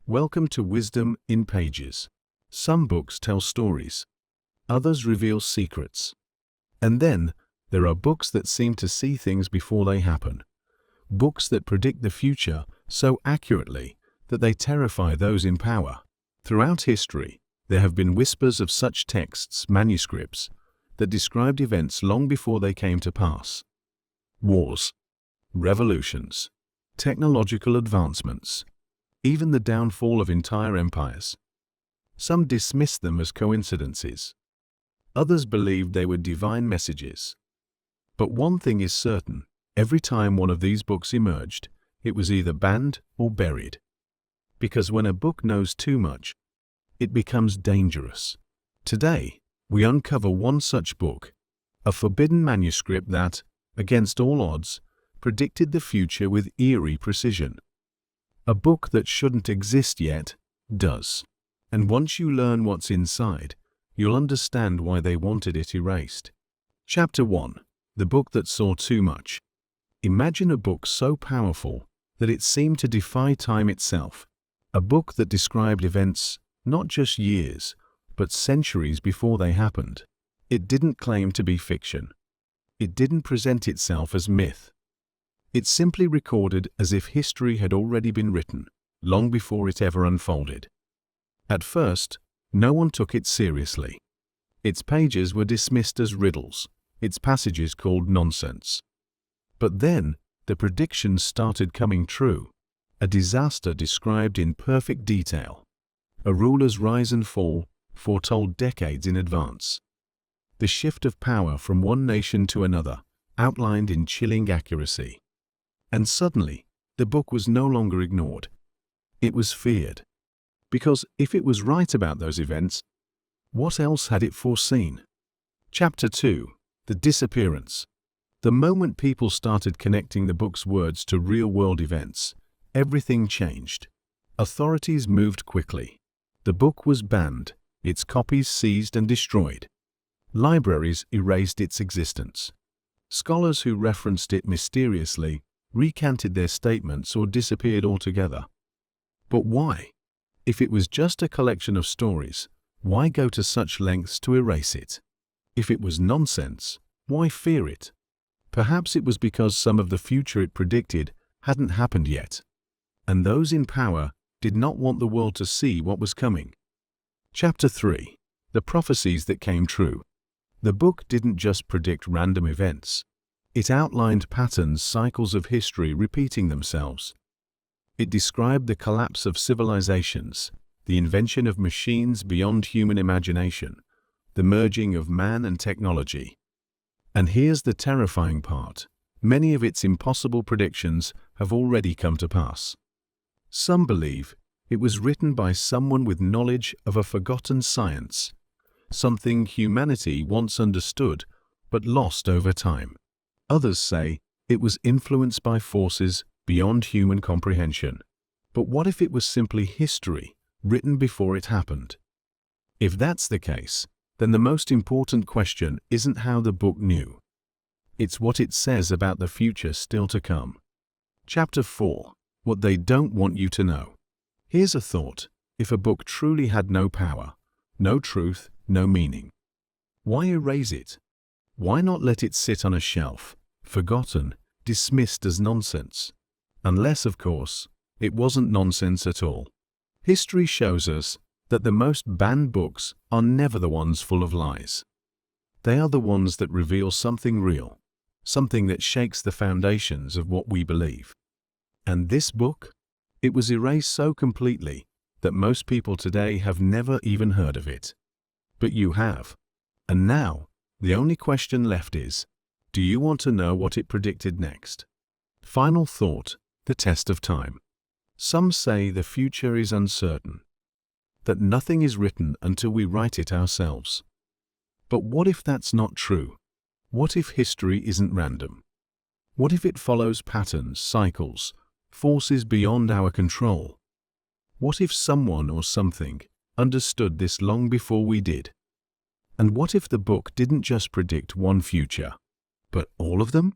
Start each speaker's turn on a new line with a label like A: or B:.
A: Welcome to Wisdom in Pages. Some books tell stories, others reveal secrets. And then, there are books that seem to see things before they happen. Books that predict the future so accurately that they terrify those in power. Throughout history, there have been whispers of such texts, manuscripts, that described events long before they came to pass. Wars, revolutions, technological advancements, even the downfall of entire empires. Some dismissed them as coincidences. Others believed they were divine messages. But one thing is certain, every time one of these books emerged, it was either banned or buried. Because when a book knows too much, it becomes dangerous. Today, we uncover one such book, a forbidden manuscript that, against all odds, predicted the future with eerie precision. A book that shouldn't exist yet, does. And once you learn what's inside, you'll understand why they wanted it erased. Chapter 1. The Book That Saw Too Much. Imagine a book so powerful that it seemed to defy time itself. A book that described events not just years, but centuries before they happened. It didn't claim to be fiction. It didn't present itself as myth. It simply recorded as if history had already been written, long before it ever unfolded. At first, no one took it seriously. Its pages were dismissed as riddles, its passages called nonsense. But then, the predictions started coming true. A disaster described in perfect detail. A ruler's rise and fall, foretold decades in advance. The shift of power from one nation to another, outlined in chilling accuracy. And suddenly, the book was no longer ignored. It was feared. Because if it was right about those events, what else had it foreseen? Chapter 2. The Disappearance. The moment people started connecting the book's words to real-world events, everything changed. Authorities moved quickly. The book was banned, its copies seized and destroyed. Libraries erased its existence. Scholars who referenced it mysteriously recanted their statements or disappeared altogether. But why? If it was just a collection of stories, why go to such lengths to erase it? If it was nonsense, why fear it? Perhaps it was because some of the future it predicted hadn't happened yet, and those in power did not want the world to see what was coming. Chapter 3. The Prophecies That Came True. The book didn't just predict random events. It outlined patterns, cycles of history repeating themselves. It described the collapse of civilizations, the invention of machines beyond human imagination, the merging of man and technology. And here's the terrifying part. Many of its impossible predictions have already come to pass. Some believe it was written by someone with knowledge of a forgotten science, something humanity once understood but lost over time. Others say it was influenced by forces beyond human comprehension. But what if it was simply history, written before it happened? If that's the case, then the most important question isn't how the book knew. It's what it says about the future still to come. Chapter 4. What They Don't Want You to Know. Here's a thought. If a book truly had no power, no truth, no meaning, why erase it? Why not let it sit on a shelf, forgotten, dismissed as nonsense? Unless, of course, it wasn't nonsense at all. History shows us that the most banned books are never the ones full of lies. They are the ones that reveal something real, something that shakes the foundations of what we believe. And this book? It was erased so completely that most people today have never even heard of it. But you have. And now, the only question left is, do you want to know what it predicted next? Final thought, the test of time. Some say the future is uncertain, that nothing is written until we write it ourselves. But what if that's not true? What if history isn't random? What if it follows patterns, cycles, forces beyond our control? What if someone or something understood this long before we did? And what if the book didn't just predict one future, but all of them?